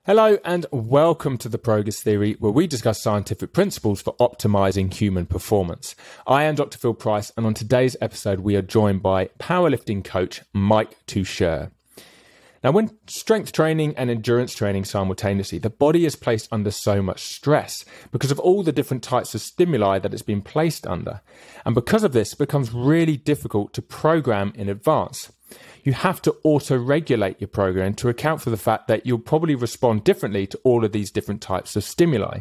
Hello and welcome to the Progress Theory, where we discuss scientific principles for optimizing human performance. I am Dr. Phil Price, and on today's episode, we are joined by powerlifting coach Mike Tuchscherer. Now, when strength training and endurance training simultaneously, the body is placed under so much stress because of all the different types of stimuli that it's been placed under. And because of this, it becomes really difficult to program in advance. You have to auto-regulate your program to account for the fact that you'll probably respond differently to all of these different types of stimuli.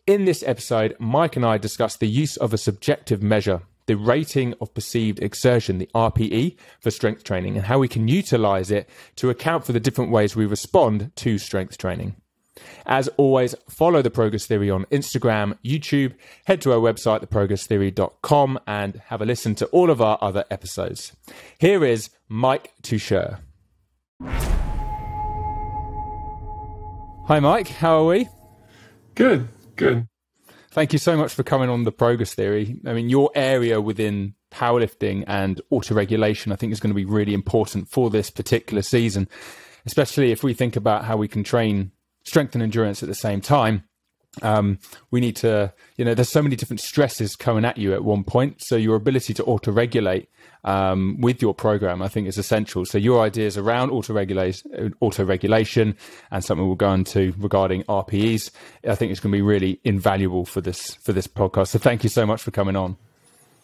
In this episode, Mike and I discuss the use of a subjective measure, the rating of perceived exertion, the RPE, for strength training, and how we can utilize it to account for the different ways we respond to strength training. As always, follow The Progress Theory on Instagram, YouTube, head to our website, theprogresstheory.com, and have a listen to all of our other episodes. Here is Mike Tuchscherer. Hi, Mike. How are we? Good. Thank you so much for coming on The Progress Theory. I mean, your area within powerlifting and autoregulation, I think, is going to be really important for this particular season, especially if we think about how we can train strength and endurance at the same time. We need to, there's so many different stresses coming at you at one point. So your ability to auto-regulate with your program, I think, is essential. So your ideas around auto-regulation and something we'll go into regarding RPEs, I think it's going to be really invaluable for this podcast. So thank you so much for coming on.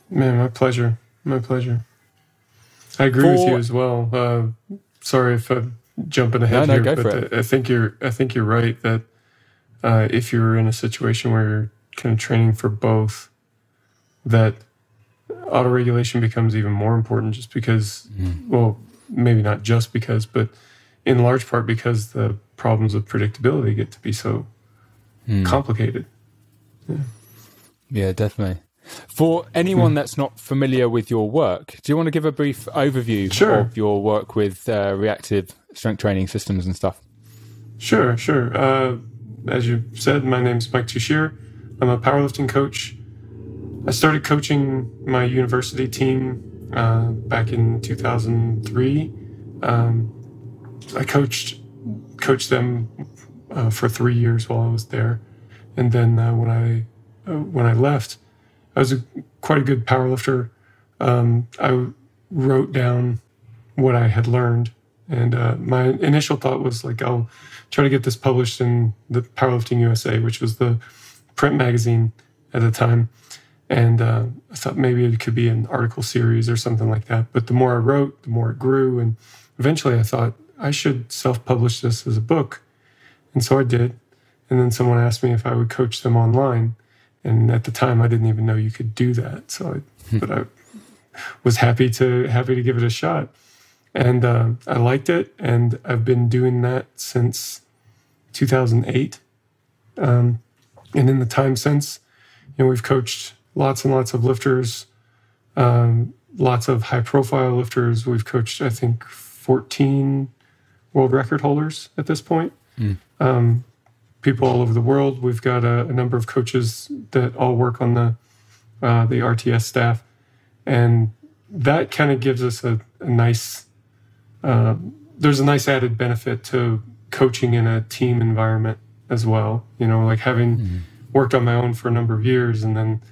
Man, my pleasure. I agree with you as well. Sorry if I'm jumping ahead here, go but for it. I think you're right that if you're in a situation where you're kind of training for both, that autoregulation becomes even more important just because, well, maybe not just because, but in large part because the problems of predictability get to be so complicated. Yeah, definitely. For anyone that's not familiar with your work, do you want to give a brief overview of your work with reactive strength training systems and stuff? Sure. As you said, my name's Mike Tuchscherer. I'm a powerlifting coach. I started coaching my university team back in 2003. I coached them for 3 years while I was there, and then when I left, I was quite a good powerlifter. I wrote down what I had learned, and my initial thought was I'll try to get this published in the Powerlifting USA, which was the print magazine at the time. And I thought maybe it could be an article series or something like that. But the more I wrote, the more it grew. And eventually I thought I should self-publish this as a book. And so I did. And then someone asked me if I would coach them online. And at the time, I didn't even know you could do that. But I was happy to give it a shot. And I liked it. And I've been doing that since 2008. And in the time since, we've coached lots and lots of lifters, lots of high-profile lifters. We've coached, I think, 14 world record holders at this point. People all over the world. We've got a number of coaches that all work on the RTS staff, and that kind of gives us a nice. There's a nice added benefit to coaching in a team environment as well. Having worked on my own for a number of years, and then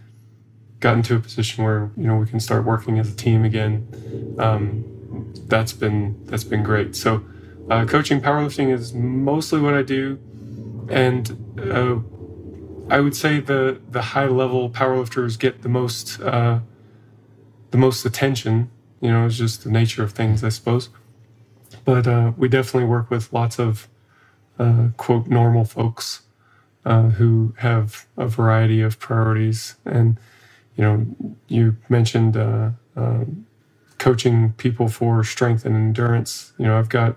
gotten to a position where we can start working as a team again. That's been great. So coaching powerlifting is mostly what I do, and I would say the high level powerlifters get the most attention. It's just the nature of things, I suppose. But we definitely work with lots of quote normal folks who have a variety of priorities. And you mentioned coaching people for strength and endurance. I've got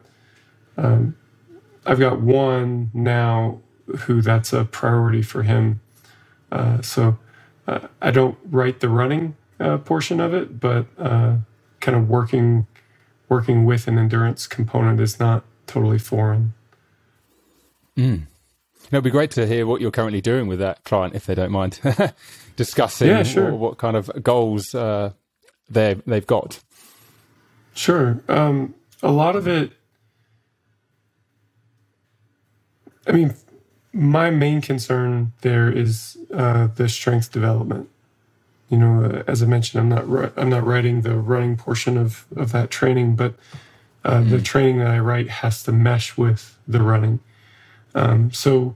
one now who that's a priority for him. So I don't write the running portion of it, but kind of working with an endurance component is not totally foreign. It'd be great to hear what you're currently doing with that client, if they don't mind discussing what kind of goals they've got. Sure. A lot of it, I mean, my main concern there is the strength development. You know, as I mentioned, I'm not writing the running portion of that training, but the training that I write has to mesh with the running. So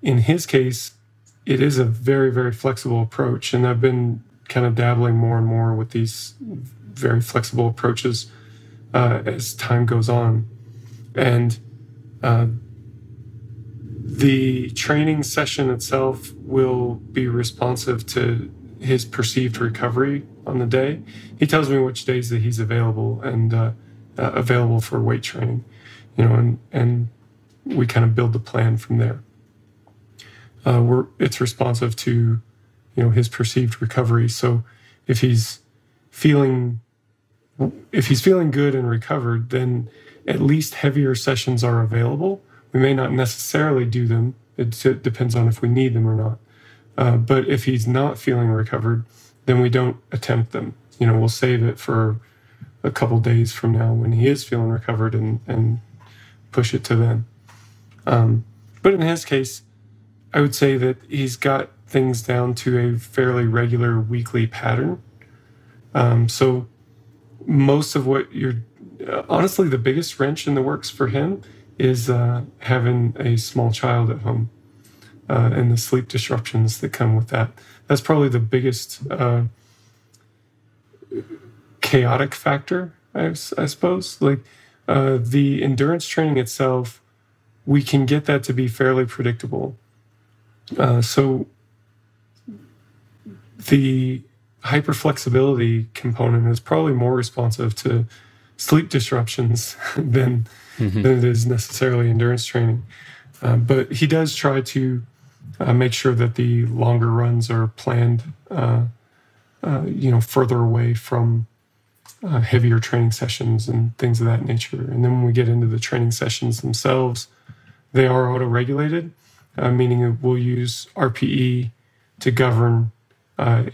in his case, it is a very, very flexible approach, and I've been kind of dabbling more and more with these very flexible approaches as time goes on. And the training session itself will be responsive to his perceived recovery on the day. He tells me which days that he's available and available for weight training, you know, and we kind of build the plan from there. It's responsive to, you know, his perceived recovery. So if he's feeling good and recovered, then at least heavier sessions are available. We may not necessarily do them. It depends on if we need them or not. But if he's not feeling recovered, then we don't attempt them. You know, we'll save it for a couple days from now when he is feeling recovered and push it to then. But in his case, I would say that he's got things down to a fairly regular weekly pattern. So most of what honestly, the biggest wrench in the works for him is having a small child at home and the sleep disruptions that come with that. That's probably the biggest chaotic factor, I suppose. Like the endurance training itself, we can get that to be fairly predictable. So the hyperflexibility component is probably more responsive to sleep disruptions than it is necessarily endurance training. But he does try to make sure that the longer runs are planned, further away from heavier training sessions and things of that nature. And then when we get into the training sessions themselves, they are autoregulated, meaning we'll use RPE to govern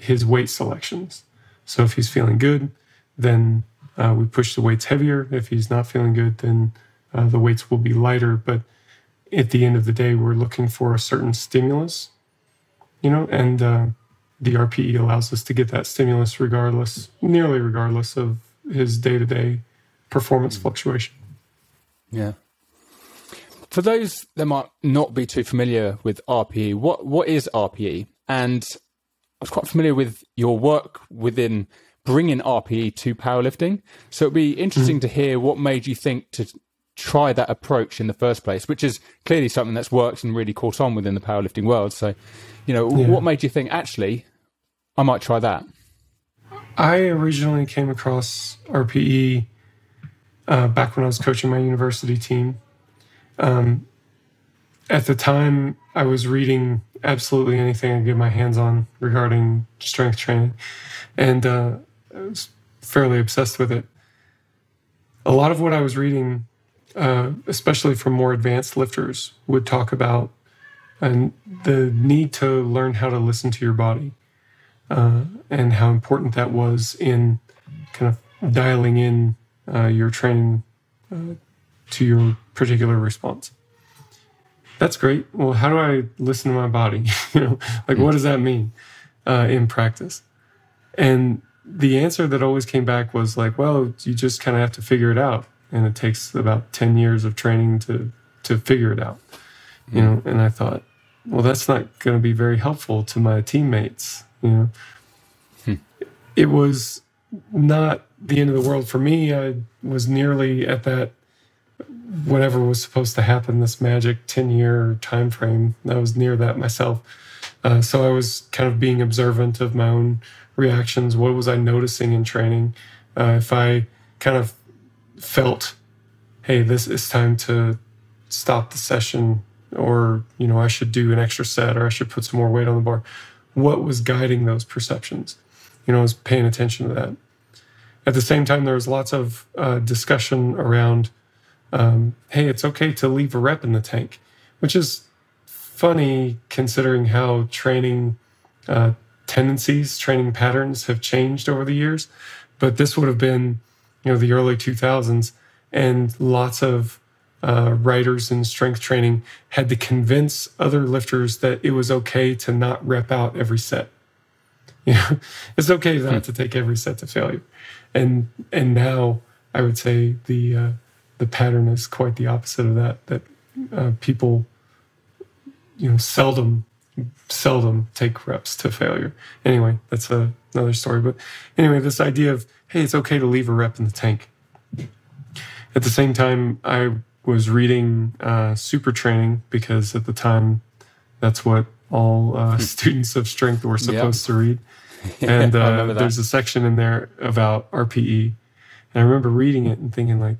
his weight selections. So if he's feeling good, then we push the weights heavier. If he's not feeling good, then the weights will be lighter. But at the end of the day, we're looking for a certain stimulus, you know, and the RPE allows us to get that stimulus nearly regardless of his day-to-day performance fluctuation. Yeah. For those that might not be too familiar with RPE, what is RPE? And I was quite familiar with your work within bringing RPE to powerlifting. So it'd be interesting to hear what made you think to try that approach in the first place, which is clearly something that's worked and really caught on within the powerlifting world. So, what made you think, actually, I might try that? I originally came across RPE back when I was coaching my university team. At the time, I was reading absolutely anything I could get my hands on regarding strength training, and I was fairly obsessed with it. A lot of what I was reading, especially from more advanced lifters, would talk about the need to learn how to listen to your body and how important that was in kind of dialing in your training to your particular response. That's great. Well, how do I listen to my body? What does that mean in practice? And the answer that always came back was like, well, you just kind of have to figure it out. And it takes about 10 years of training to figure it out. And I thought, well, that's not going to be very helpful to my teammates. It was not the end of the world for me. I was nearly at that, whatever was supposed to happen, this magic 10-year time frame. I was near that myself. So I was kind of being observant of my own reactions. What was I noticing in training? If I kind of felt, hey, this is time to stop the session, or, I should do an extra set, or I should put some more weight on the bar. What was guiding those perceptions? I was paying attention to that. At the same time, there was lots of discussion around, hey, it's okay to leave a rep in the tank, which is funny considering how training tendencies, training patterns have changed over the years. But this would have been, the early 2000s, and lots of writers in strength training had to convince other lifters that it was okay to not rep out every set. You know, it's okay not to take every set to failure. And now I would say the pattern is quite the opposite of that. That people, seldom take reps to failure. Anyway, that's another story. But anyway, this idea of, hey, it's okay to leave a rep in the tank. At the same time, I was reading Super Training because at the time, that's what all students of strength were supposed to read. And there's a section in there about RPE. And I remember reading it and thinking like,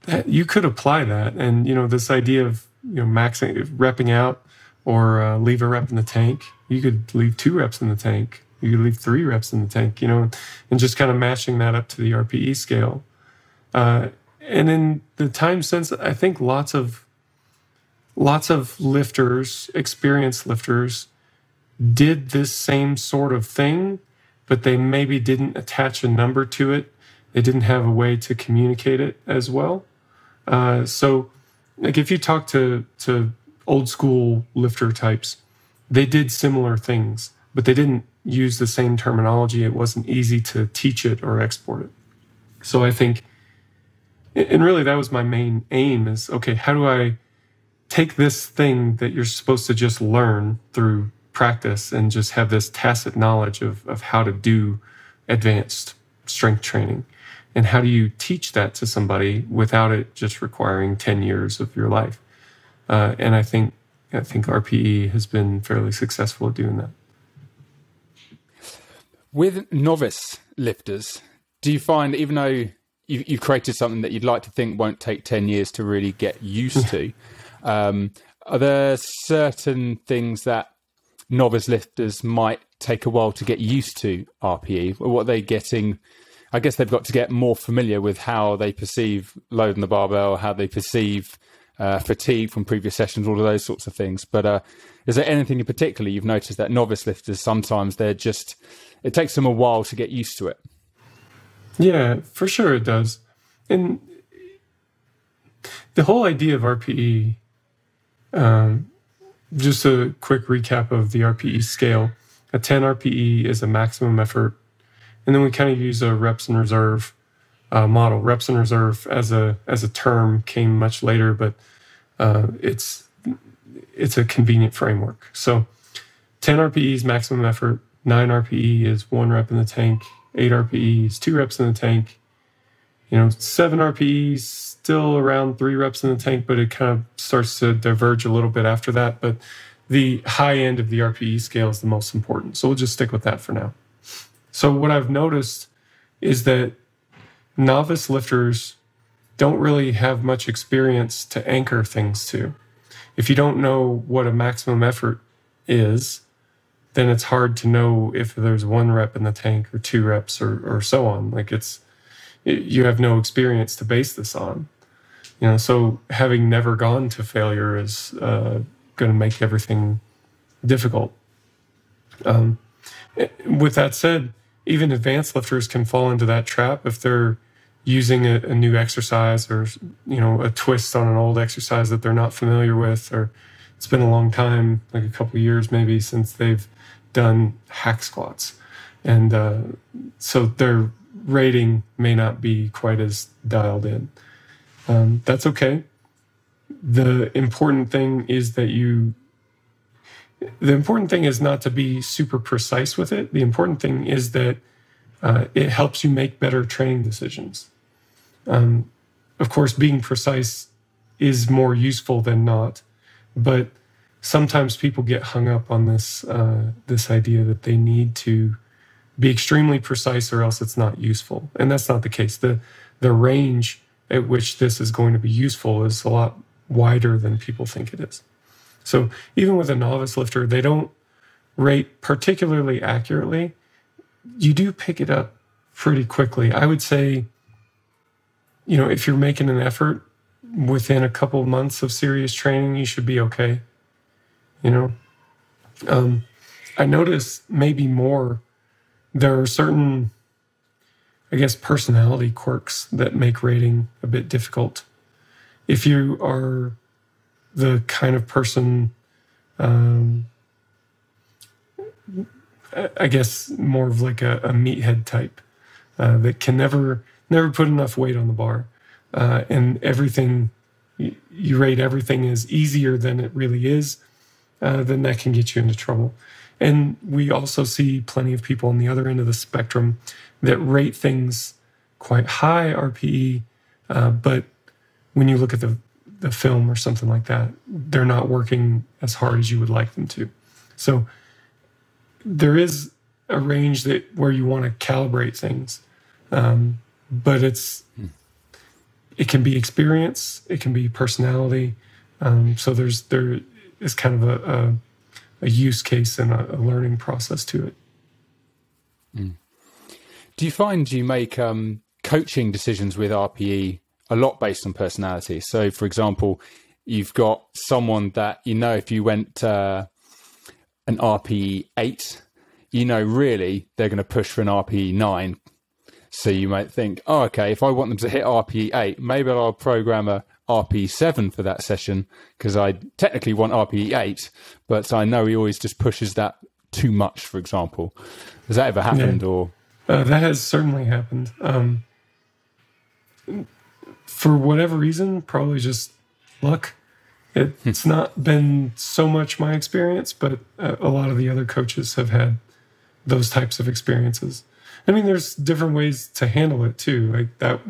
that you could apply that. And, this idea of, maxing, repping out or leave a rep in the tank. You could leave 2 reps in the tank. You could leave 3 reps in the tank, and just kind of matching that up to the RPE scale. And in the time since, I think lots of lifters, experienced lifters, did this same sort of thing, but they maybe didn't attach a number to it. They didn't have a way to communicate it as well. So, like if you talk to old school lifter types, they did similar things, but they didn't use the same terminology. It wasn't easy to teach it or export it. So I think, and really that was my main aim is, okay, how do I take this thing that you're supposed to just learn through practice and just have this tacit knowledge of how to do advanced strength training? And how do you teach that to somebody without it just requiring 10 years of your life? And I think RPE has been fairly successful at doing that. With novice lifters, do you find, even though you've created something that you'd like to think won't take 10 years to really get used to, are there certain things that novice lifters might take a while to get used to RPE? What are they getting? I guess they've got to get more familiar with how they perceive load on the barbell, how they perceive fatigue from previous sessions, all of those sorts of things. But is there anything in particular you've noticed that novice lifters, sometimes it takes them a while to get used to it? Yeah, for sure it does. And the whole idea of RPE, just a quick recap of the RPE scale. A 10 RPE is a maximum effort. And then we kind of use a reps in reserve model. Reps in reserve as a term came much later, but it's a convenient framework. So 10 RPE is maximum effort. 9 RPE is 1 rep in the tank. 8 RPE is 2 reps in the tank. 7 RPE is still around 3 reps in the tank, but it kind of starts to diverge a little bit after that. But the high end of the RPE scale is the most important. So we'll just stick with that for now. So what I've noticed is that novice lifters don't really have much experience to anchor things to. If you don't know what a maximum effort is, then it's hard to know if there's 1 rep in the tank or 2 reps or so on. Like you have no experience to base this on. So having never gone to failure is going to make everything difficult. With that said, even advanced lifters can fall into that trap if they're using a new exercise or, a twist on an old exercise that they're not familiar with, or it's been a long time, like a couple of years maybe, since they've done hack squats. And so their rating may not be quite as dialed in. That's okay. The important thing is not to be super precise with it. The important thing is that it helps you make better training decisions. Of course, being precise is more useful than not, but sometimes people get hung up on this idea that they need to be extremely precise or else it's not useful. And that's not the case. The range at which this is going to be useful is a lot wider than people think it is. So even with a novice lifter, they don't rate particularly accurately. You do pick it up pretty quickly. I would say, if you're making an effort within a couple of months of serious training, you should be okay. I notice maybe more, there are certain, I guess, personality quirks that make rating a bit difficult. if you are the kind of person, I guess more of like a meathead type that can never put enough weight on the bar, and everything you rate everything as easier than it really is, then that can get you into trouble. And we also see plenty of people on the other end of the spectrum that rate things quite high RPE, but when you look at the film or something like that, they're not working as hard as you would like them to. So there is a range where you want to calibrate things, but it can be experience, it can be personality. So there is kind of a use case and a learning process to it. Do you find you make coaching decisions with RPE a lot based on personality? So, for example, you've got someone that, if you went an RPE 8, really they're going to push for an RPE 9. So you might think, oh, okay, if I want them to hit RPE 8, maybe I'll program a RPE 7 for that session, because I technically want RPE 8, but I know he always just pushes that too much, for example. Has that ever happened? Or that has certainly happened. For whatever reason, probably just luck. It's not been so much my experience, but a lot of the other coaches have had those types of experiences. I mean, there's different ways to handle it too. Like that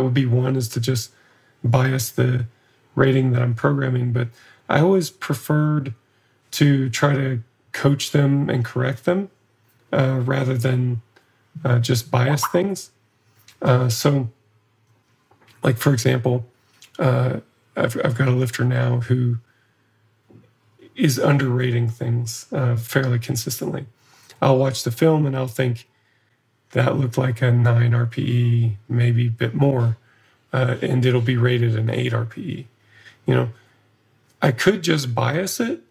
would be one, is to just bias the rating that I'm programming. But I always preferred to try to coach them and correct them rather than just bias things. So, like for example, I've got a lifter now who is underrating things fairly consistently. I'll watch the film and I'll think, that looked like a 9 RPE, maybe a bit more, and it'll be rated an 8 RPE. I could just bias it,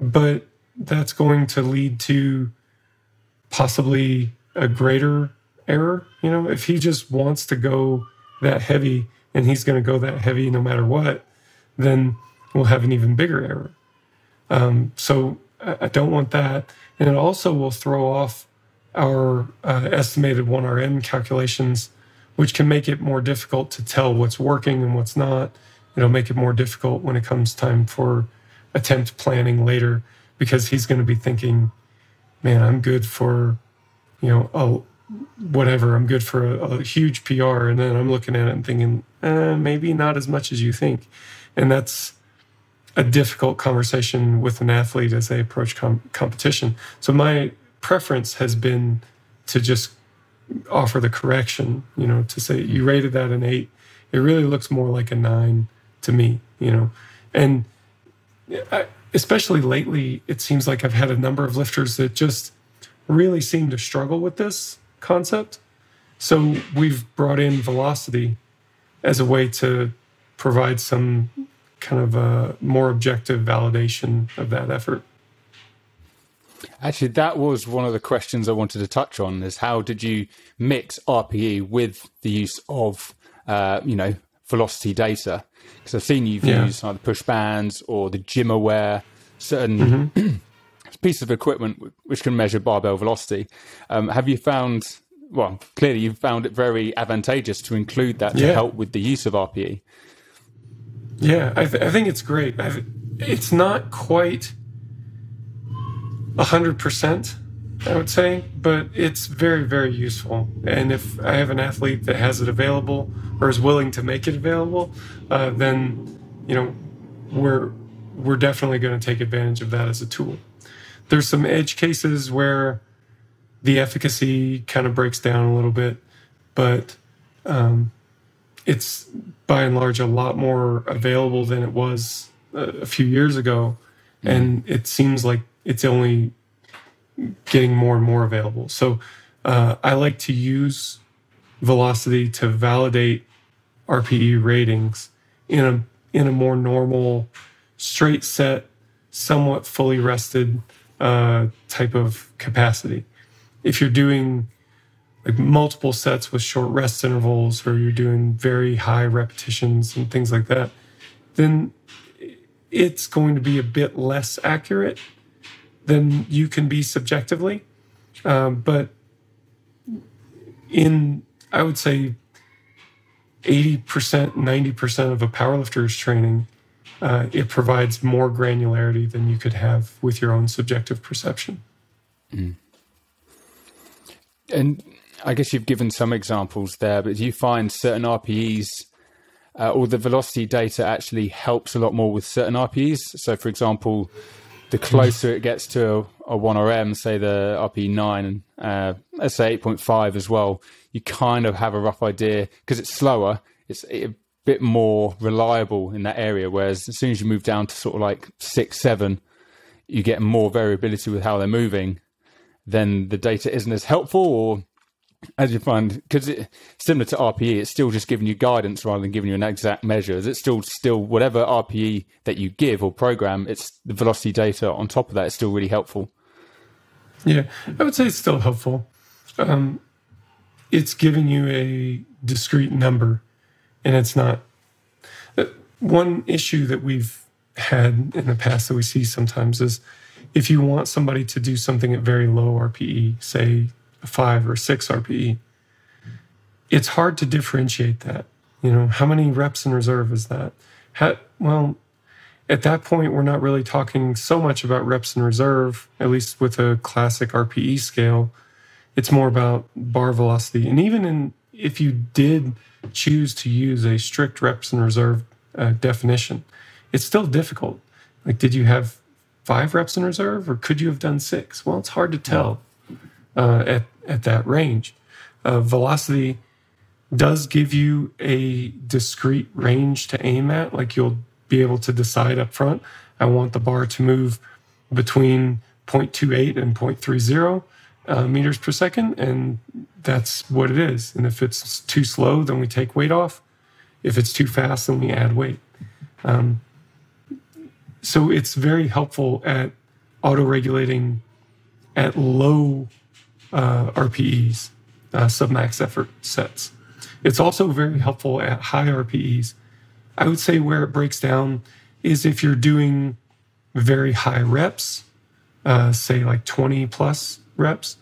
but that's going to lead to possibly a greater error. If he just wants to go that heavy and he's going to go that heavy no matter what, then we'll have an even bigger error. So I don't want that. And it also will throw off our estimated 1RM calculations, which can make it more difficult to tell what's working and what's not. It'll make it more difficult when it comes time for attempt planning later, because he's going to be thinking, man, I'm good for, whatever, I'm good for a huge PR. And then I'm looking at it and thinking, maybe not as much as you think. And that's a difficult conversation with an athlete as they approach competition. So my preference has been to just offer the correction, to say you rated that an 8. It really looks more like a 9 to me, And especially lately, it seems like I've had a number of lifters that just really seem to struggle with this concept. So we've brought in velocity as a way to provide some kind of a more objective validation of that effort. Actually, that was one of the questions I wanted to touch on, is how did you mix RPE with the use of, velocity data? Because I've seen you've used either push bands or the gym aware, certain pieces of equipment which can measure barbell velocity. Have you found, clearly you've found it very advantageous to include that to help with the use of RPE. Yeah, I think it's great. It's not quite 100%, I would say, but it's very, very useful. And if I have an athlete that has it available or is willing to make it available, then, we're definitely going to take advantage of that as a tool. There's some edge cases where the efficacy kind of breaks down a little bit, but it's by and large a lot more available than it was a few years ago. And it seems like it's only getting more and more available. So I like to use velocity to validate RPE ratings in a more normal, straight set, somewhat fully rested type of capacity. If you're doing like multiple sets with short rest intervals, or you're doing very high repetitions and things like that, then it's going to be a bit less accurate than you can be subjectively. But in, I would say, 80%, 90% of a powerlifter's training, it provides more granularity than you could have with your own subjective perception. Mm. And I guess you've given some examples there, but do you find certain RPEs or the velocity data actually helps a lot more with certain RPEs? So, for example, the closer it gets to a 1RM, say the RPE 9, let's say 8.5 as well, you kind of have a rough idea, because it's slower, it's a bit more reliable in that area, whereas as soon as you move down to sort of like 6, 7, you get more variability with how they're moving, then the data isn't as helpful. Or as you find, because it's similar to RPE, it's still just giving you guidance rather than giving you an exact measure. Is it still whatever RPE that you give or program, it's the velocity data on top of that is still really helpful? Yeah, I would say it's still helpful. It's giving you a discrete number, and it's not. One issue that we've had in the past that we see sometimes is if you want somebody to do something at very low RPE, say a 5 or 6 RPE, it's hard to differentiate that. You know, how many reps in reserve is that? Well, at that point, we're not really talking so much about reps in reserve, at least with a classic RPE scale. It's more about bar velocity. And even if you did choose to use a strict reps in reserve definition, it's still difficult. Like, did you have 5 reps in reserve, or could you have done 6? Well, it's hard to tell at that range. Velocity does give you a discrete range to aim at. Like, you'll be able to decide up front, I want the bar to move between 0.28 and 0.30 meters per second, and that's what it is. And if it's too slow, then we take weight off. If it's too fast, then we add weight. So it's very helpful at auto-regulating at low RPEs, submax effort sets. It's also very helpful at high RPEs. I would say where it breaks down is if you're doing very high reps, say like 20 plus reps,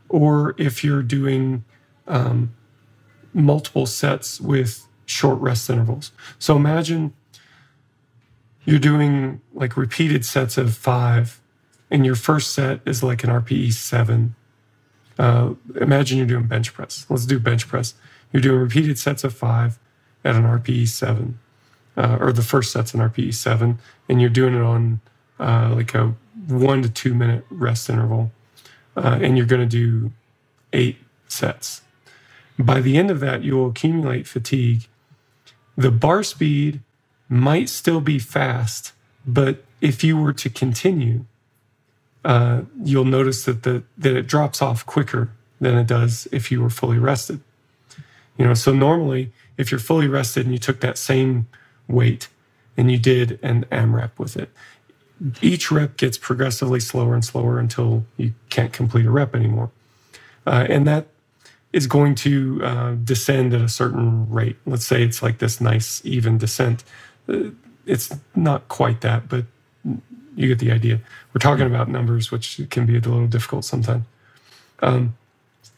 or if you're doing multiple sets with short rest intervals. So imagine you're doing like repeated sets of 5, and your first set is like an RPE 7. Imagine you're doing bench press. Let's do bench press. You're doing repeated sets of 5 at an RPE 7, or the first set's an RPE 7, and you're doing it on like a 1 to 2 minute rest interval, and you're going to do 8 sets. By the end of that, you'll accumulate fatigue. The bar speed might still be fast, but if you were to continue, you'll notice that it drops off quicker than it does if you were fully rested. You know, so normally, if you're fully rested and you took that same weight and you did an AMRAP with it, each rep gets progressively slower and slower until you can't complete a rep anymore. And that is going to descend at a certain rate. Let's say it's like this nice, even descent. It's not quite that, but you get the idea. We're talking about numbers, which can be a little difficult sometimes.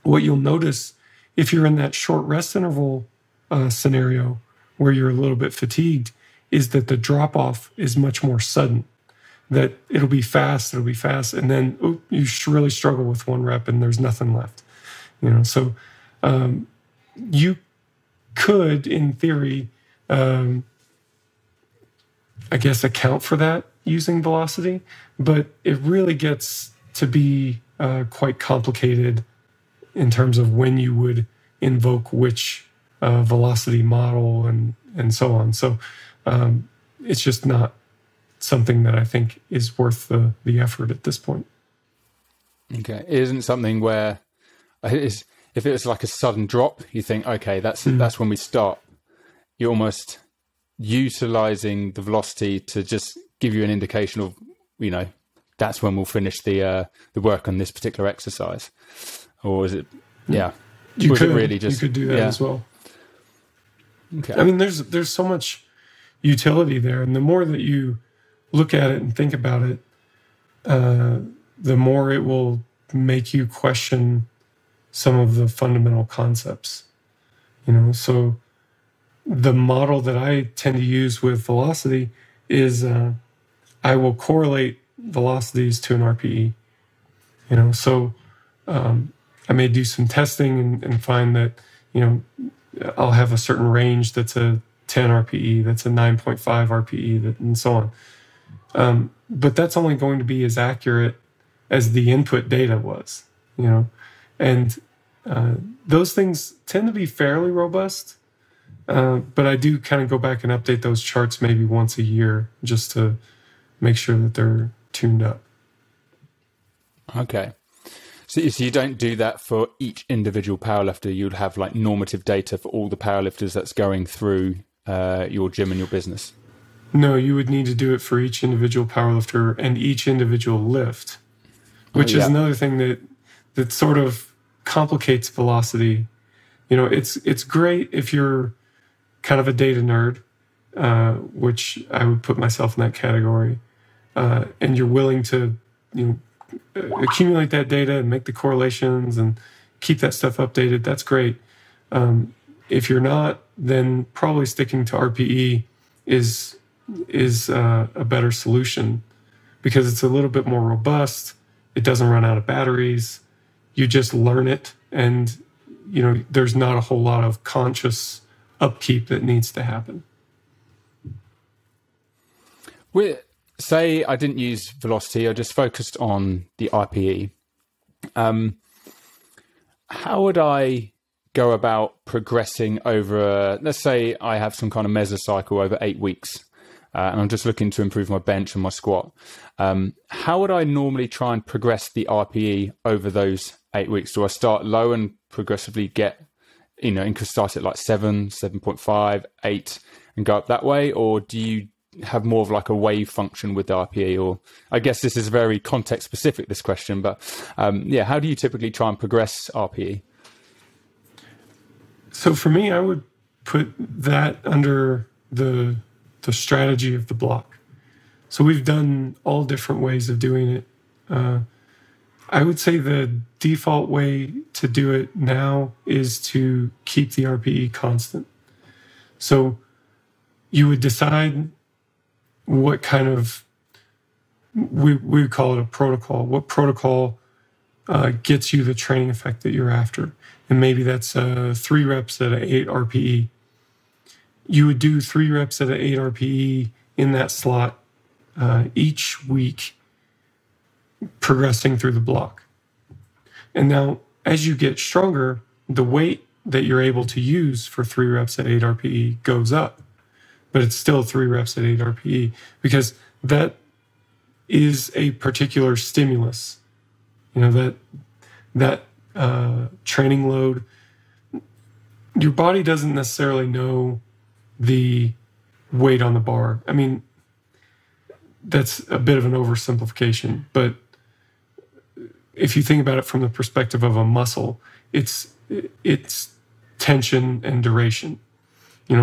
What you'll notice if you're in that short rest interval scenario where you're a little bit fatigued is that the drop-off is much more sudden. That it'll be fast, and then you really struggle with 1 rep and there's nothing left. You know, so you could, in theory, I guess, account for that using velocity, but it really gets to be quite complicated in terms of when you would invoke which velocity model and so on. So it's just not something that I think is worth the effort at this point. Okay. It isn't something where if it was like a sudden drop, you think, okay, that's when we stop. You're almost utilizing the velocity to just give you an indication of, you know, that's when we'll finish the work on this particular exercise. Or is it? Yeah. You Was could it really just, you could do that yeah. as well. Okay. I mean, there's so much utility there, and the more that you look at it and think about it, the more it will make you question some of the fundamental concepts. So the model that I tend to use with velocity is I will correlate velocities to an RPE. So I may do some testing and find that I'll have a certain range that's a 10 RPE, that's a 9.5 RPE, and so on. But that's only going to be as accurate as the input data was, and those things tend to be fairly robust. But I do kind of go back and update those charts maybe once a year just to make sure that they're tuned up. Okay. So you don't do that for each individual powerlifter. You'd have like normative data for all the powerlifters that's going through your gym and your business. No, you would need to do it for each individual powerlifter and each individual lift, which is another thing that sort of complicates velocity. It's great if you're kind of a data nerd, which I would put myself in that category, and you're willing to accumulate that data and make the correlations and keep that stuff updated. That's great. If you're not, then probably sticking to RPE is a better solution because it's a little bit more robust. It doesn't run out of batteries. You just learn it, and there's not a whole lot of conscious upkeep that needs to happen. Say I didn't use velocity, I just focused on the RPE. How would I go about progressing over, let's say I have some kind of mesocycle over 8 weeks, and I'm just looking to improve my bench and my squat. How would I normally try and progress the RPE over those 8 weeks? Do I start low and progressively get, start at like 7, 7.5, 8 and go up that way? Or do you have more of like a wave function with the RPE? Or I guess this is very context specific, this question, but how do you typically try and progress RPE? So for me, I would put that under the strategy of the block. So we've done all different ways of doing it. I would say the default way to do it now is to keep the RPE constant. So you would decide what kind of, we would call it a protocol. What protocol gets you the training effect that you're after? And maybe that's 3 reps at an 8 RPE. You would do 3 reps at an 8 RPE in that slot each week, progressing through the block. And now, as you get stronger, the weight that you're able to use for 3 reps at 8 RPE goes up. But it's still 3 reps at 8 RPE because that is a particular stimulus. That training load, your body doesn't necessarily know the weight on the bar. I mean, that's a bit of an oversimplification, but if you think about it from the perspective of a muscle, it's tension and duration.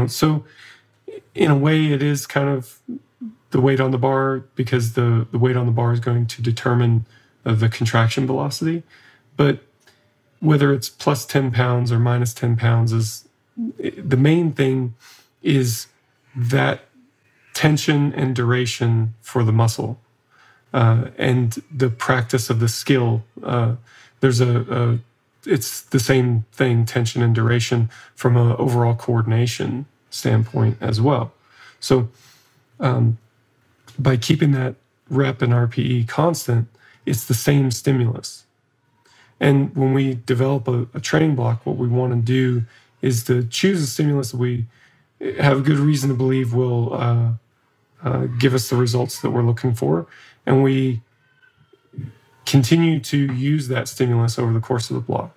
So in a way it is kind of the weight on the bar because the weight on the bar is going to determine the contraction velocity. But whether it's plus 10 pounds or minus 10 pounds is the main thing is that tension and duration for the muscle and the practice of the skill. It's the same thing, tension and duration from an overall coordination standpoint as well. So by keeping that rep and RPE constant, it's the same stimulus. And when we develop a training block, what we want to do is to choose a stimulus that we have a good reason to believe will give us the results that we're looking for. And we continue to use that stimulus over the course of the block.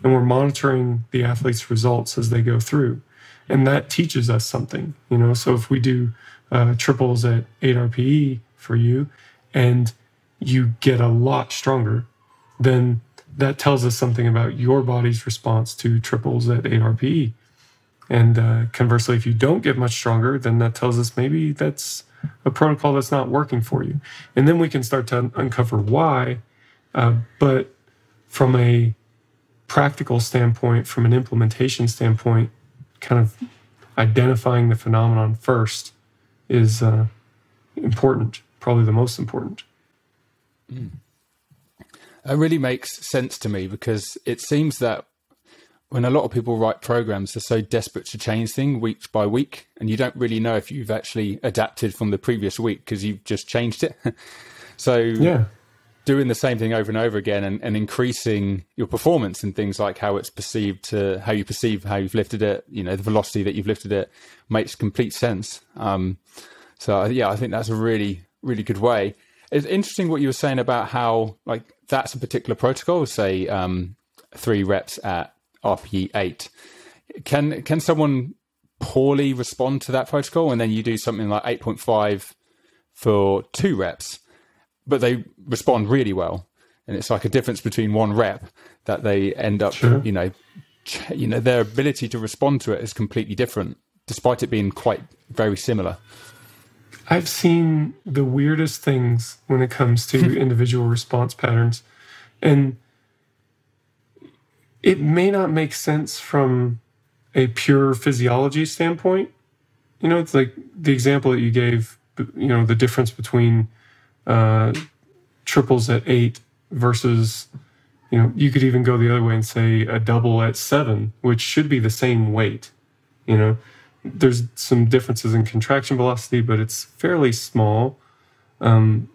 And we're monitoring the athlete's results as they go through. And that teaches us something, So if we do triples at 8 RPE for you and you get a lot stronger, then that tells us something about your body's response to triples at 8 RPE. And conversely, if you don't get much stronger, then that tells us maybe that's a protocol that's not working for you. And then we can start to uncover why. But from a practical standpoint, from an implementation standpoint, kind of identifying the phenomenon first is important, probably the most important. It really makes sense to me, because it seems that when a lot of people write programs, they're so desperate to change things week by week, and you don't really know if you've actually adapted from the previous week because you've just changed it. So yeah, doing the same thing over and over again and increasing your performance and things like how it's perceived, to how you perceive how you've lifted it, you know, the velocity that you've lifted it, makes complete sense. So yeah, I think that's a really, really good way. It's interesting what you were saying about how, like, that's a particular protocol, say 3 reps at RPE 8. Can someone poorly respond to that protocol, and then you do something like 8.5 for 2 reps, but they respond really well, and it's like a difference between 1 rep that they end up, sure. you know, their ability to respond to it is completely different, despite it being quite very similar. I've seen the weirdest things when it comes to individual response patterns, and it may not make sense from a pure physiology standpoint. You know, it's like the example that you gave, you know, the difference between triples at 8 versus, you know, you could even go the other way and say a double at 7, which should be the same weight. You know, there's some differences in contraction velocity, but it's fairly small. You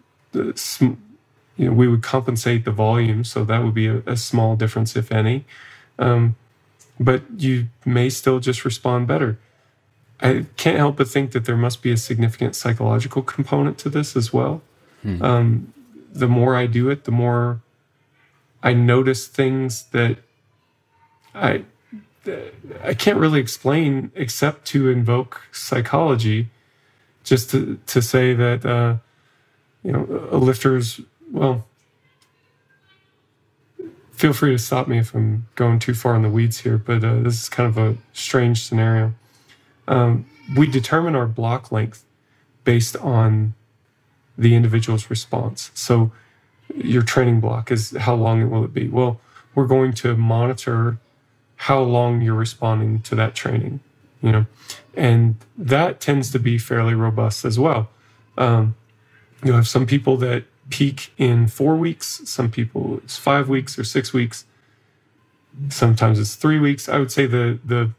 know, we would compensate the volume, so that would be a small difference, if any. But you may still just respond better. I can't help but think that there must be a significant psychological component to this as well. The more I do it, the more I notice things that I can't really explain except to invoke psychology, just to say that, you know, a lifter's, well, feel free to stop me if I'm going too far in the weeds here, but this is kind of a strange scenario. We determine our block length based on the individual's response. So your training block is, how long will it be? Well, we're going to monitor how long you're responding to that training, you know, and that tends to be fairly robust as well. You'll have some people that peak in 4 weeks, some people it's 5 weeks or 6 weeks, sometimes it's 3 weeks. I would say the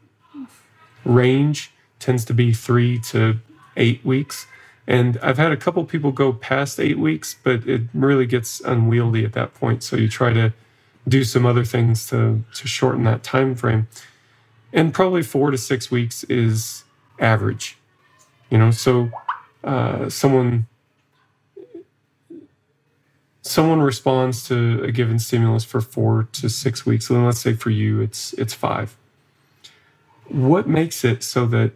range tends to be 3 to 8 weeks. And I've had a couple people go past 8 weeks, but it really gets unwieldy at that point. So you try to do some other things to shorten that time frame. And probably 4 to 6 weeks is average. You know, so someone responds to a given stimulus for 4 to 6 weeks. So then let's say for you it's 5. What makes it so that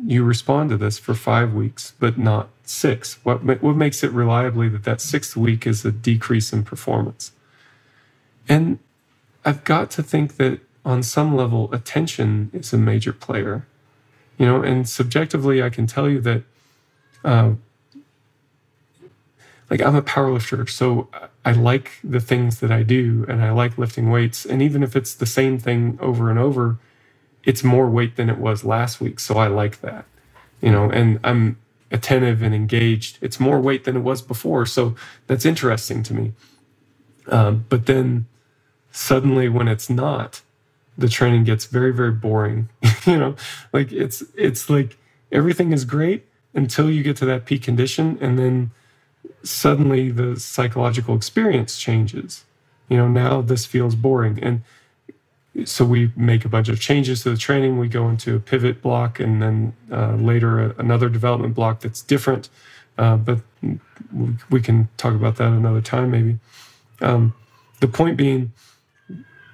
you respond to this for 5 weeks, but not 6? What makes it reliably that 6th week is a decrease in performance? And I've got to think that on some level, attention is a major player, you know, and subjectively, I can tell you that, like, I'm a powerlifter, so I like the things that I do, and I like lifting weights. And even if it's the same thing over and over, it's more weight than it was last week. So I like that, you know, and I'm attentive and engaged. It's more weight than it was before. So that's interesting to me. But then suddenly when it's not, the training gets very, very boring. You know, like it's like everything is great until you get to that peak condition. And then suddenly the psychological experience changes. You know, now this feels boring. And so we make a bunch of changes to the training. We go into a pivot block, and then later another development block that's different. But we can talk about that another time, maybe. The point being,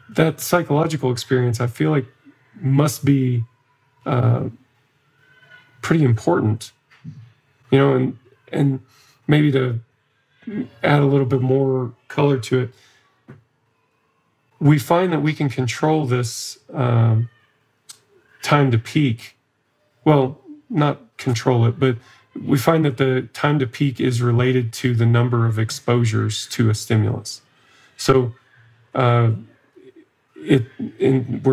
that psychological experience, I feel like, must be pretty important. You know, and maybe to add a little bit more color to it, we find that we can control this time to peak. Well, not control it, but we find that the time to peak is related to the number of exposures to a stimulus. So we're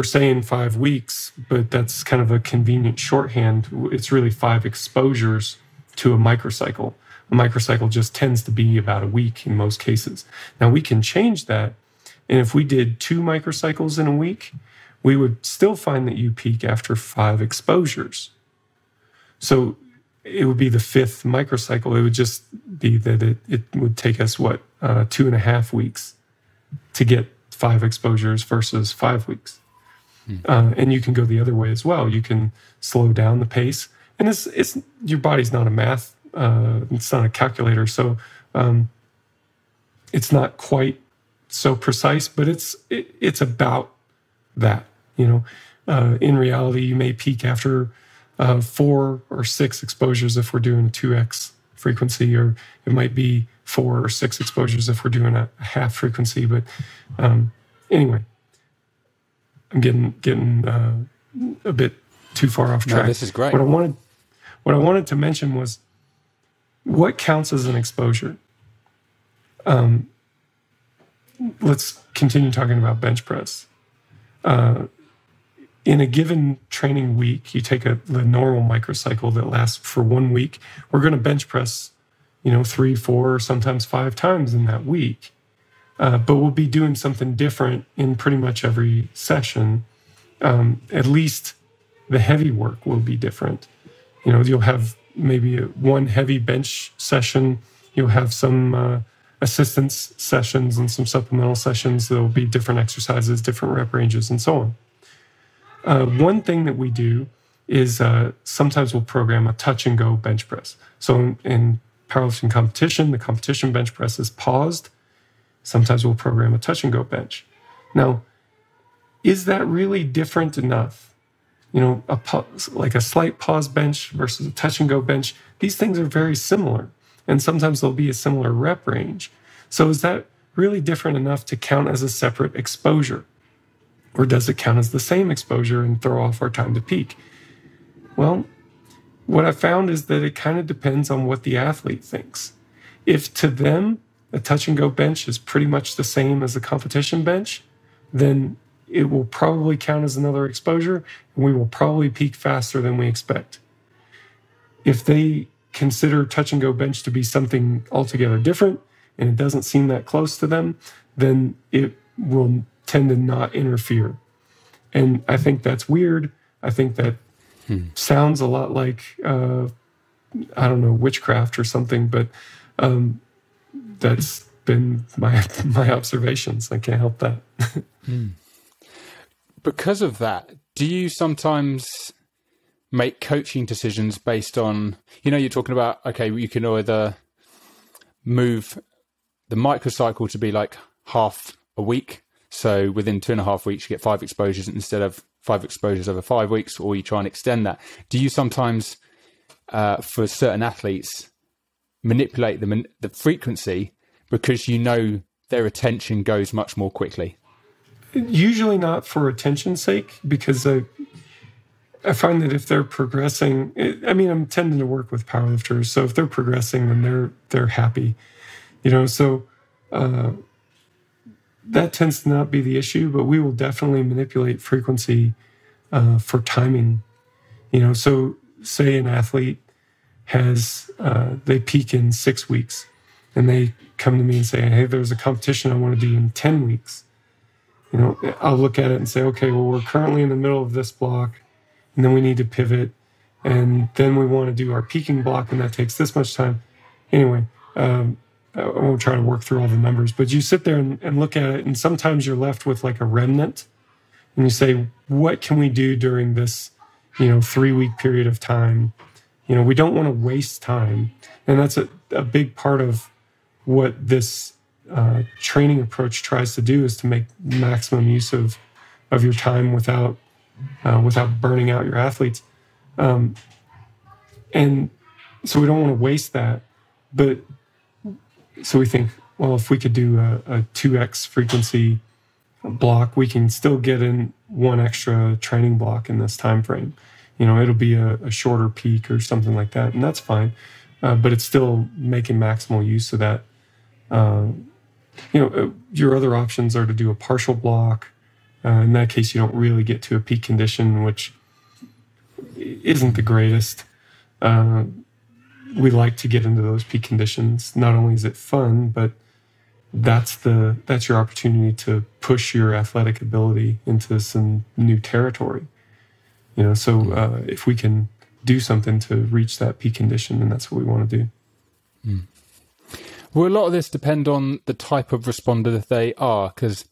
saying 5 weeks, but that's kind of a convenient shorthand. It's really 5 exposures to a microcycle. A microcycle just tends to be about a week in most cases. Now we can change that. And if we did 2 microcycles in a week, we would still find that you peak after 5 exposures. So it would be the 5th microcycle. It would just be that it would take us, 2.5 weeks to get 5 exposures versus 5 weeks. And you can go the other way as well. You can slow down the pace. And it's your body's not a math, it's not a calculator. So it's not quite so precise, but it's about that. In reality, you may peak after 4 or 6 exposures if we're doing a 2x frequency, or it might be 4 or 6 exposures if we're doing a half frequency. But anyway, I'm getting a bit too far off track. No, this is great. What I wanted to mention was what counts as an exposure. Let's continue talking about bench press. In a given training week, you take the normal microcycle that lasts for 1 week. We're going to bench press, 3, 4, or sometimes 5 times in that week. But we'll be doing something different in pretty much every session. At least the heavy work will be different. You'll have maybe one heavy bench session. You'll have some assistance sessions and some supplemental sessions. There'll be different exercises, different rep ranges, and so on. One thing that we do is sometimes we'll program a touch and go bench press. So in powerlifting competition, the competition bench press is paused. Sometimes we'll program a touch and go bench. Now, is that really different enough? Like a slight pause bench versus a touch and go bench, these things are very similar. And sometimes there'll be a similar rep range. So is that really different enough to count as a separate exposure? Or does it count as the same exposure and throw off our time to peak? Well, what I found is that it kind of depends on what the athlete thinks. If to them, a touch and go bench is pretty much the same as a competition bench, then it will probably count as another exposure, and we will probably peak faster than we expect. If they consider touch and go bench to be something altogether different, and it doesn't seem that close to them, then it will tend to not interfere. And I think that's weird. I think that sounds a lot like, witchcraft or something, but that's been my observations. I can't help that. Because of that, do you sometimes make coaching decisions based on, you're talking about, okay, you can either move the microcycle to be like half a week. So within 2.5 weeks, you get 5 exposures instead of 5 exposures over 5 weeks, or you try and extend that. Do you sometimes, for certain athletes, manipulate the frequency because their attention goes much more quickly? Usually not for attention's sake, because I find that if they're progressing, I'm tending to work with powerlifters, so if they're progressing, then they're happy, So that tends to not be the issue, but we will definitely manipulate frequency for timing. So say an athlete has they peak in 6 weeks, and they come to me and say, "Hey, there's a competition I want to do in 10 weeks." I'll look at it and say, okay, well, we're currently in the middle of this block, and then we need to pivot, and then we want to do our peaking block, and that takes this much time. Anyway, I won't try to work through all the numbers, but you sit there and look at it, and sometimes you're left with like a remnant, and you say, what can we do during this, 3-week period of time? We don't want to waste time, and that's a big part of what this training approach tries to do, is to make maximum use of your time without burning out your athletes. And so we don't want to waste that. So we think, well, if we could do a 2x frequency block, we can still get in one extra training block in this time frame. It'll be a shorter peak or something like that, and that's fine. But it's still making maximal use of that. Your other options are to do a partial block. In that case, you don't really get to a peak condition, which isn't the greatest. We like to get into those peak conditions. Not only is it fun, but that's your opportunity to push your athletic ability into some new territory. So if we can do something to reach that peak condition, then that's what we want to do. Mm. Will a lot of this depend on the type of responder that they are? Because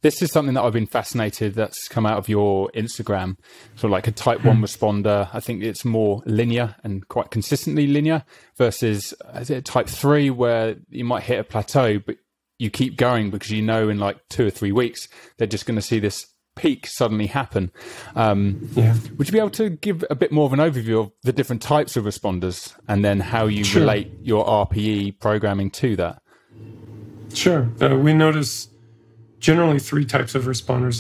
this is something that I've been fascinated that's come out of your Instagram. So like a type 1 responder, I think it's more linear and quite consistently linear versus type 3 where you might hit a plateau, but you keep going because in like 2 or 3 weeks, they're just going to see this peak suddenly happen. Would you be able to give a bit more of an overview of the different types of responders and then how you relate your RPE programming to that? Sure. We notice generally 3 types of responders.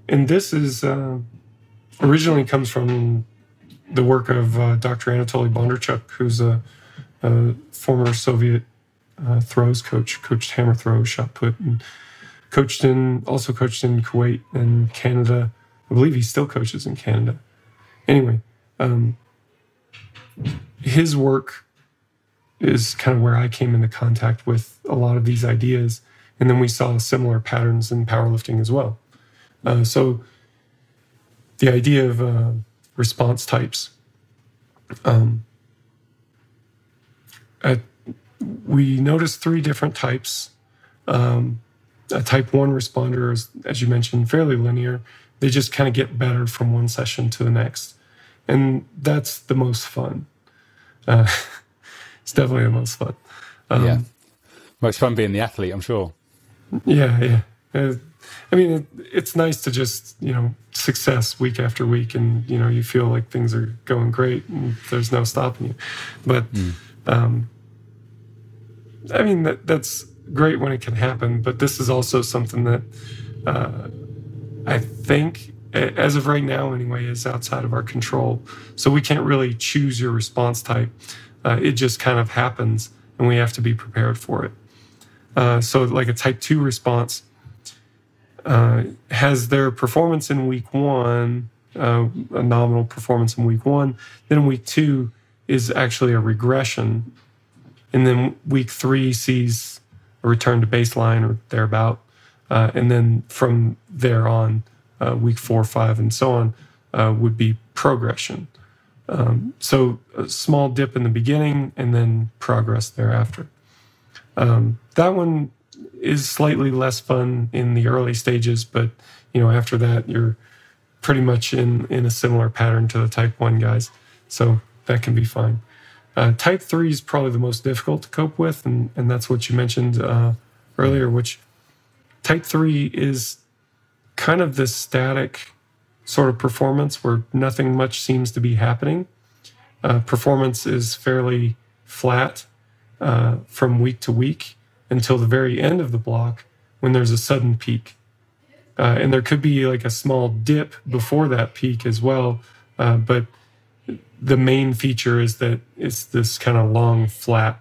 And this is originally comes from the work of Dr. Anatoly Bondarchuk, who's a former Soviet throws coach, coached hammer throws, shot put, and also coached in Kuwait and Canada. I believe he still coaches in Canada. Anyway, his work is kind of where I came into contact with a lot of these ideas. And then we saw similar patterns in powerlifting as well. So the idea of response types, we noticed 3 different types. A type 1 responder is, as you mentioned, fairly linear. They just kind of get better from one session to the next. And that's the most fun. It's definitely the most fun. Most fun being the athlete, I'm sure. Yeah. It's nice to just, success week after week and, you feel like things are going great and there's no stopping you. But, that's great when it can happen, but this is also something that I think, as of right now anyway, is outside of our control. So we can't really choose your response type. It just kind of happens, and we have to be prepared for it. So like a type 2 response has their performance in week 1, a nominal performance in week 1. Then week 2 is actually a regression. And then week 3 sees a return to baseline or thereabout. And then from there on, week 4, 5, and so on would be progression. So a small dip in the beginning and then progress thereafter. That one is slightly less fun in the early stages, but after that, you're pretty much in a similar pattern to the type 1 guys. So that can be fine. Type 3 is probably the most difficult to cope with, and that's what you mentioned earlier, which type 3 is kind of this static sort of performance where nothing much seems to be happening. Performance is fairly flat from week to week until the very end of the block when there's a sudden peak. And there could be like a small dip before that peak as well, but the main feature is that it's this kind of long, flat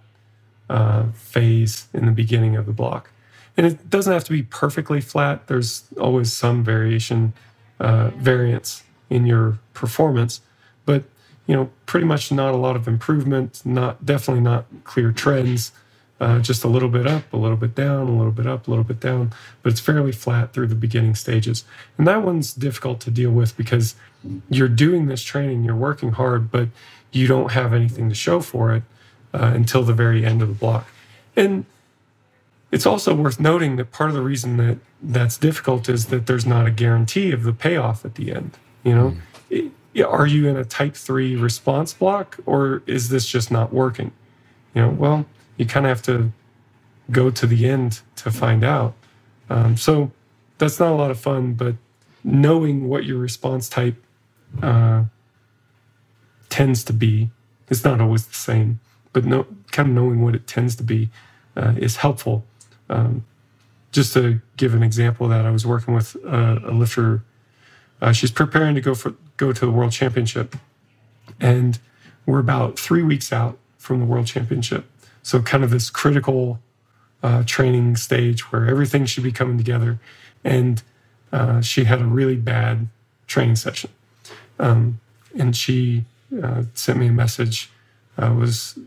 phase in the beginning of the block. And it doesn't have to be perfectly flat. There's always some variation, variance in your performance, but pretty much not a lot of improvement, definitely not clear trends, just a little bit up, a little bit down, a little bit up, a little bit down, but it's fairly flat through the beginning stages. And that one's difficult to deal with because you're doing this training, you're working hard, but you don't have anything to show for it until the very end of the block. And it's also worth noting that part of the reason that's difficult is that there's not a guarantee of the payoff at the end. Are you in a type 3 response block, or is this just not working? Well, you kind of have to go to the end to find out. So that's not a lot of fun, but knowing what your response type tends to be, it's not always the same, but kind of knowing what it tends to be is helpful. just to give an example of that, I was working with a lifter. She's preparing to go to the World Championship, and we're about 3 weeks out from the World Championship. So kind of this critical training stage where everything should be coming together. And she had a really bad training session. And she sent me a message, was,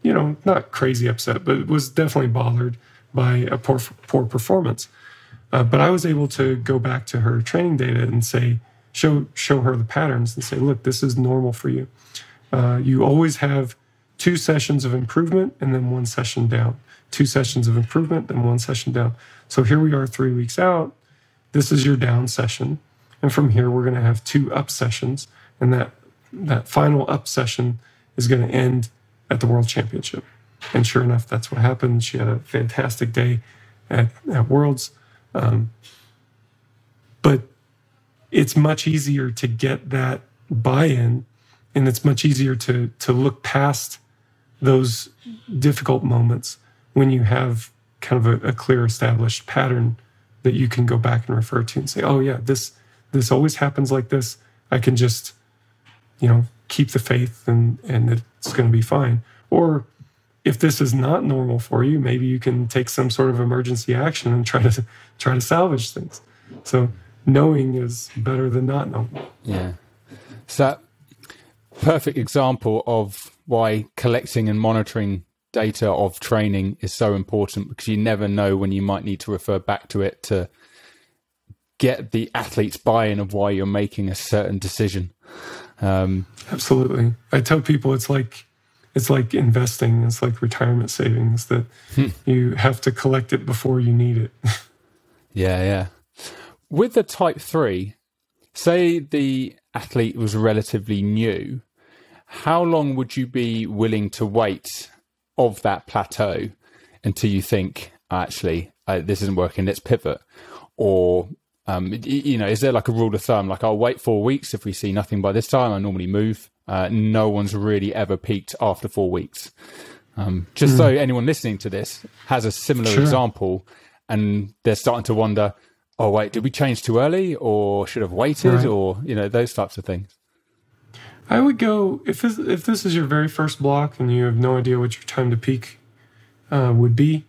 not crazy upset, but was definitely bothered by a poor performance. But I was able to go back to her training data and show her the patterns and say, look, this is normal for you. You always have 2 sessions of improvement and then 1 session down. 2 sessions of improvement, then 1 session down. So here we are 3 weeks out. This is your down session. And from here, we're going to have 2 up sessions. And that final up session is going to end at the World Championship. And sure enough, that's what happened. She had a fantastic day at Worlds. But it's much easier to get that buy-in, and it's much easier to look past those difficult moments when you have kind of a clear established pattern that you can go back and refer to and say, oh yeah, this always happens like this. I can just, keep the faith and it's going to be fine. Or if this is not normal for you, maybe you can take some sort of emergency action and try to salvage things. So knowing is better than not knowing. Yeah. So perfect example of why collecting and monitoring data of training is so important, because you never know when you might need to refer back to it to get the athlete's buy-in of why you're making a certain decision. Absolutely. I tell people it's like investing. It's like retirement savings, that you have to collect it before you need it. Yeah. With the type 3, say the athlete was relatively new, how long would you be willing to wait of that plateau until you think, actually, this isn't working, let's pivot? Or, is there like a rule of thumb, like I'll wait 4 weeks, if we see nothing by this time, I normally move. No one's really ever peaked after 4 weeks. So anyone listening to this has a similar example and they're starting to wonder, oh, wait, did we change too early, or should have waited, right, or, those types of things. I would go, if this is your very first block and you have no idea what your time to peak would be,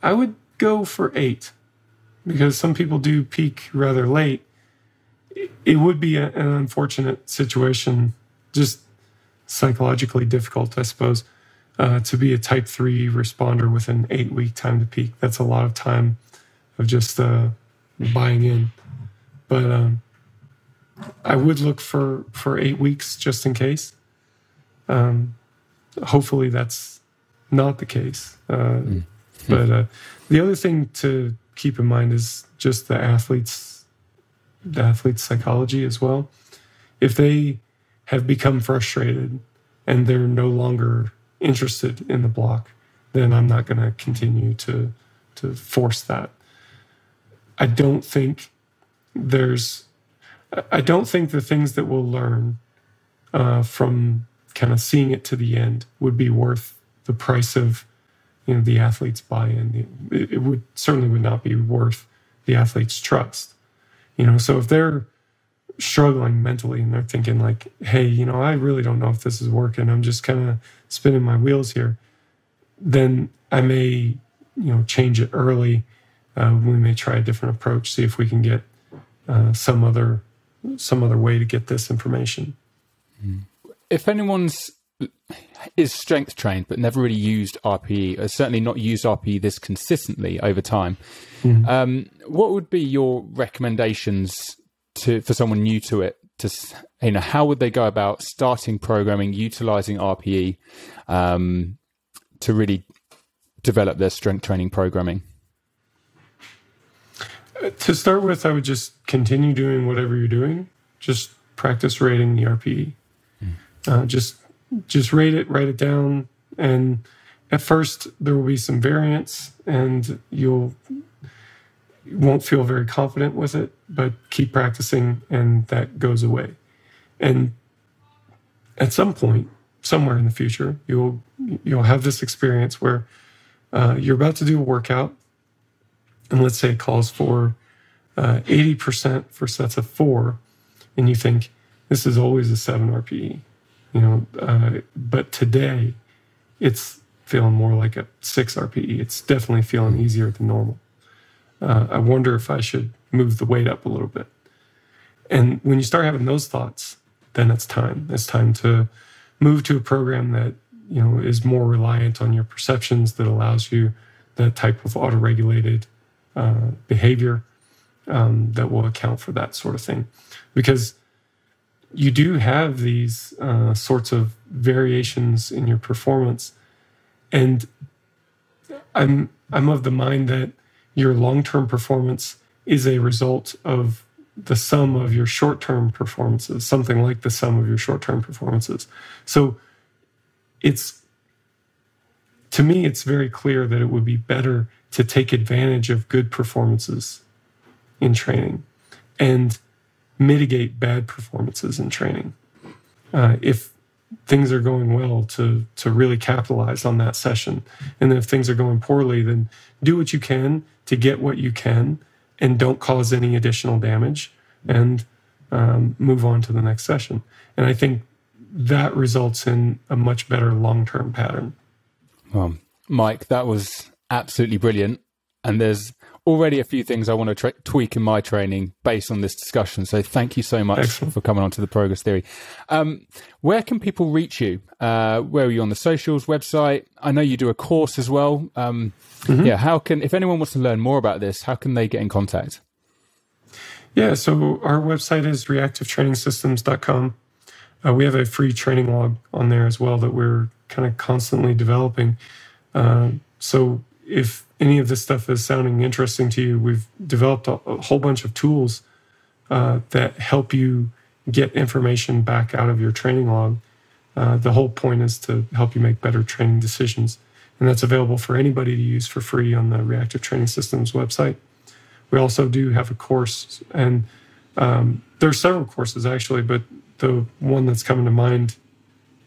I would go for 8, because some people do peak rather late. It would be an unfortunate situation, just psychologically difficult, I suppose, to be a type 3 responder with an 8-week time to peak. That's a lot of time of just buying in. But I would look for 8 weeks just in case. Hopefully that's not the case. But the other thing to keep in mind is just the athlete's psychology as well. If they have become frustrated and they're no longer interested in the block, then I'm not going to continue to force that. I don't think the things that we'll learn from kind of seeing it to the end would be worth the price of the athlete's buy-in. It would not be worth the athlete's trust. So if they're struggling mentally and they're thinking like, hey, I really don't know if this is working, I'm just kind of spinning my wheels here, then I may, change it early. We may try a different approach, see if we can get some other way to get this information. If anyone's is strength trained but never really used RPE, or certainly not used RPE this consistently over time, what would be your recommendations for someone new to it? How would they go about starting programming, utilizing RPE to really develop their strength training programming? To start with, I would just continue doing whatever you're doing. Just practice rating the RPE. Just rate it down. And at first, there will be some variance, and you won't feel very confident with it, but keep practicing, and that goes away. And at some point, somewhere in the future, you'll have this experience where you're about to do a workout, and let's say it calls for 80% for sets of 4, and you think this is always a 7 RPE, but today it's feeling more like a 6 RPE. It's definitely feeling easier than normal. I wonder if I should move the weight up a little bit. And when you start having those thoughts, then it's time. It's time to move to a program that, is more reliant on your perceptions, that allows you that type of autoregulated behavior that will account for that sort of thing. Because you do have these sorts of variations in your performance. And I'm of the mind that your long-term performance is a result of the sum of your short-term performances, something like the sum of your short-term performances. So to me, it's very clear that it would be better to take advantage of good performances in training and mitigate bad performances in training. If things are going well, to really capitalize on that session. And then if things are going poorly, then do what you can to get what you can and don't cause any additional damage, and move on to the next session. And I think that results in a much better long-term pattern. Well, Mike, that was absolutely brilliant. And there's already a few things I want to tweak in my training based on this discussion. So thank you so much for coming on to the Progress Theory. Where can people reach you? Where are you on the socials, website? I know you do a course as well. Yeah, if anyone wants to learn more about this, how can they get in contact? Yeah, so our website is reactivetrainingsystems.com. We have a free training log on there as well that we're kind of constantly developing. So if any of this stuff is sounding interesting to you, we've developed a whole bunch of tools that help you get information back out of your training log. The whole point is to help you make better training decisions. And that's available for anybody to use for free on the Reactive Training Systems website. We also do have a course, and there are several courses actually, but the one that's coming to mind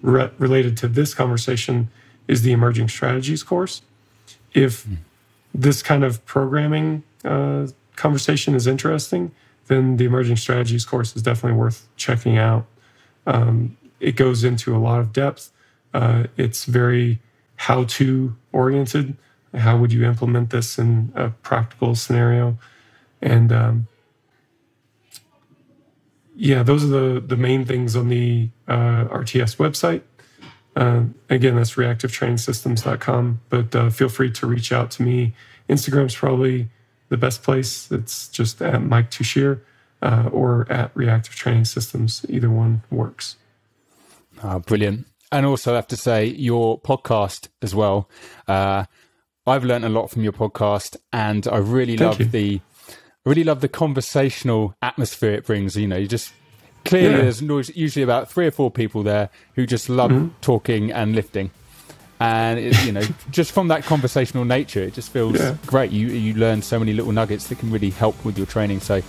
related to this conversation is the Emerging Strategies course. If this kind of programming conversation is interesting, then the Emerging Strategies course is definitely worth checking out. It goes into a lot of depth. It's very how-to oriented. How would you implement this in a practical scenario? And those are the main things on the RTS website. Again, that's reactivetrainingsystems.com, but feel free to reach out to me. Instagram's probably the best place. It's just at Mike Tuchscherer or at Reactive Training Systems. Either one works. Brilliant. And also I have to say your podcast as well. I've learned a lot from your podcast, and I really love the conversational atmosphere it brings. You just clearly there's usually about 3 or 4 people there who just love talking and lifting, and just from that conversational nature, it just feels great. You learn so many little nuggets that can really help with your training. So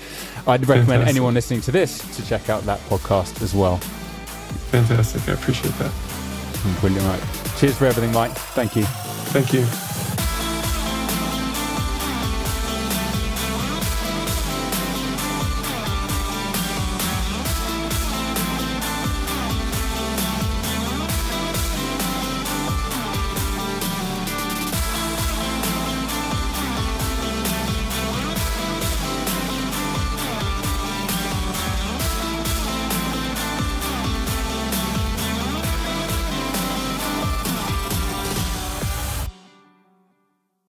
I'd recommend anyone listening to this to check out that podcast as well. Fantastic. I appreciate that. Brilliant. Right. Cheers for everything, Mike. Thank you. Thank you.